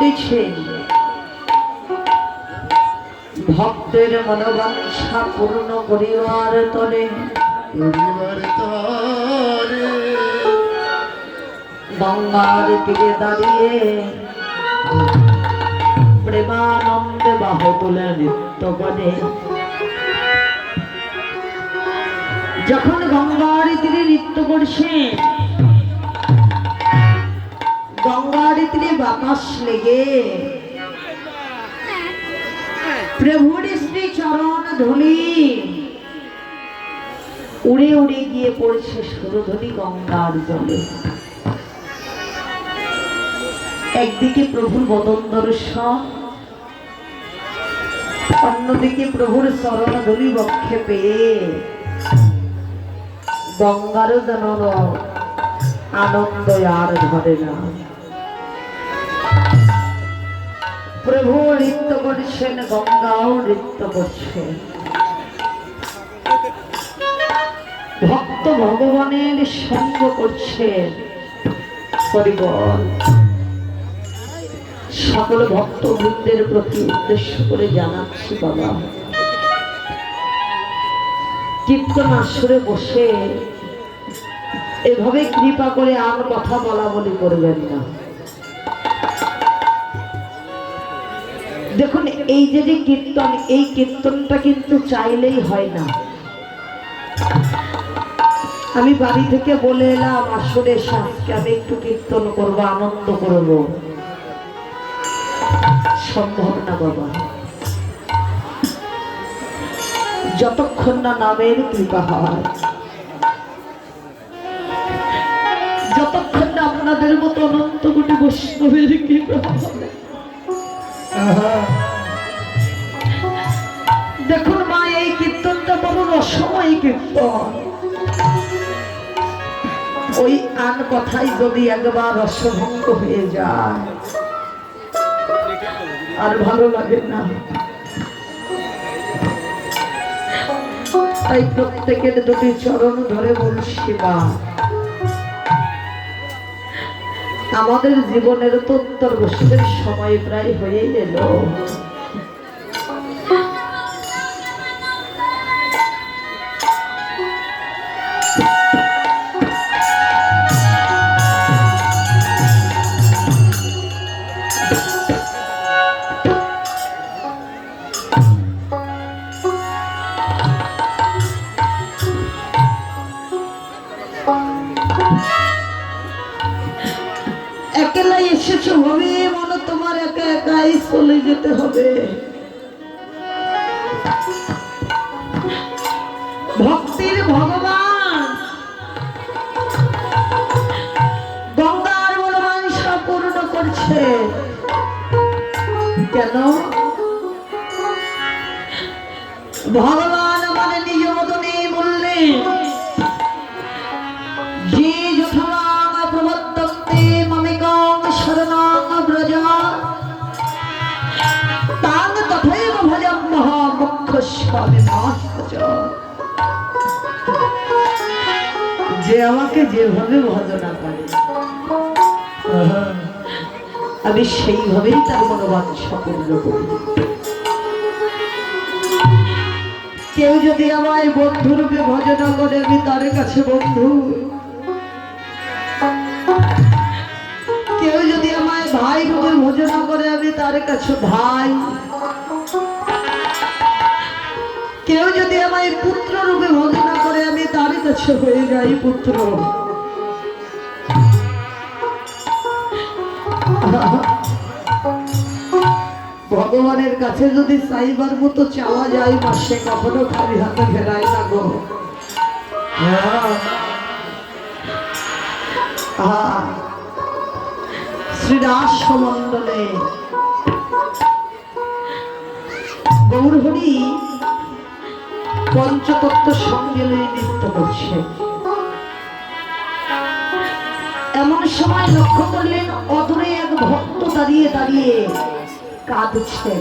করেছেন ভক্তের মনোবাঞ্ছা পূর্ণ করিবার তরে গঙ্গার তীরে দাঁড়িয়ে প্রেমানন্দে বাহু তুলে নৃত্য করে। যখন গঙ্গার তীরে নৃত্য করছে, গঙ্গার তীরে বাতাস লেগে প্রভুর শ্রী চরণ ধূলি উড়ে উড়ে গিয়ে পড়ছে সুরধুলি গঙ্গার জলে। একদিকে প্রভুর বদন দর্শন, অন্যদিকে প্রভুর চরণ ধূলি বক্ষে পেয়ে গঙ্গার যেন আনন্দ আর ধরে না। প্রভু নৃত্য করছেন, গঙ্গাও নৃত্য করছে। ভক্ত ভগবানের সঙ্গ করছেন। সকল ভক্তবৃন্দের প্রতি উদ্দেশ্য করে জানাচ্ছি, বাবা কীর্তন আসরে বসে এভাবে কৃপা করে আর কথা বলা বলি করবেন না। দেখুন, এই যে কীর্তন, এই কীর্তনটা কিন্তু চাইলেই হয় না। আমি বাড়ি থেকে বলে এলাম আসরে আজকে আমি একটু কীর্তন করবো, আনন্দ করব, সম্ভব না বাবা। যতক্ষণ না নামের কৃপা হয়, যতক্ষণ না আপনাদের মতো অনন্ত কোটি বৈষ্ণবের কৃপা হয়। দেখুন মা, এই কীর্তনটা বড় রসময় কীর্তন। ওই আন কথাই যদি একবার রসভঙ্গ হয়ে যায় আর ভালো লাগে না। তাই প্রত্যেকের দুটি চরণ ধরে বলছি, মা আমাদের জীবনের তো উত্তর বসতের সময় প্রায় হয়ে গেল। একলাই এসেছো হবে মনে, তোমার একা একাই চলে যেতে হবে। ভক্তির ভগবান গঙ্গার মনোবাঞ্ছা পূর্ণ করছে। কেন? ভগবান আমার নিজ মতনে বললেন, যে যথাং প্রবর্তন্তে মামেকং শরণং ব্রজ তাং তথৈব ভজাম্যহং মোক্ষস্যামি মা ভজ। যে আমাকে যেভাবে ভজনা করে আমি সেইভাবেই তার মনোবাঞ্ছা পূর্ণ করি। কেউ যদি আমায় বন্ধুরূপে ভজনা করে আমি তার কাছে বন্ধু, কেউ যদি আমায় ভাই রূপে ভজনা করে আমি তার কাছে ভাই, কেউ যদি আমায় পুত্র রূপে ভজনা করে আমি তার কাছে হয়ে যাই পুত্র। ভগবানের কাছে যদি চাইবার মতো চাওয়া যায়, সে কখনো খালি হাতে ফেরায় না গো। শ্রীরাস মণ্ডলে গৌরহরি পঞ্চতত্ত্ব সঙ্গে নৃত্য করছে। এমন সময় লক্ষ্য করলেন অদূরে এক ভক্ত দাঁড়িয়ে দাঁড়িয়ে কাঁদছে।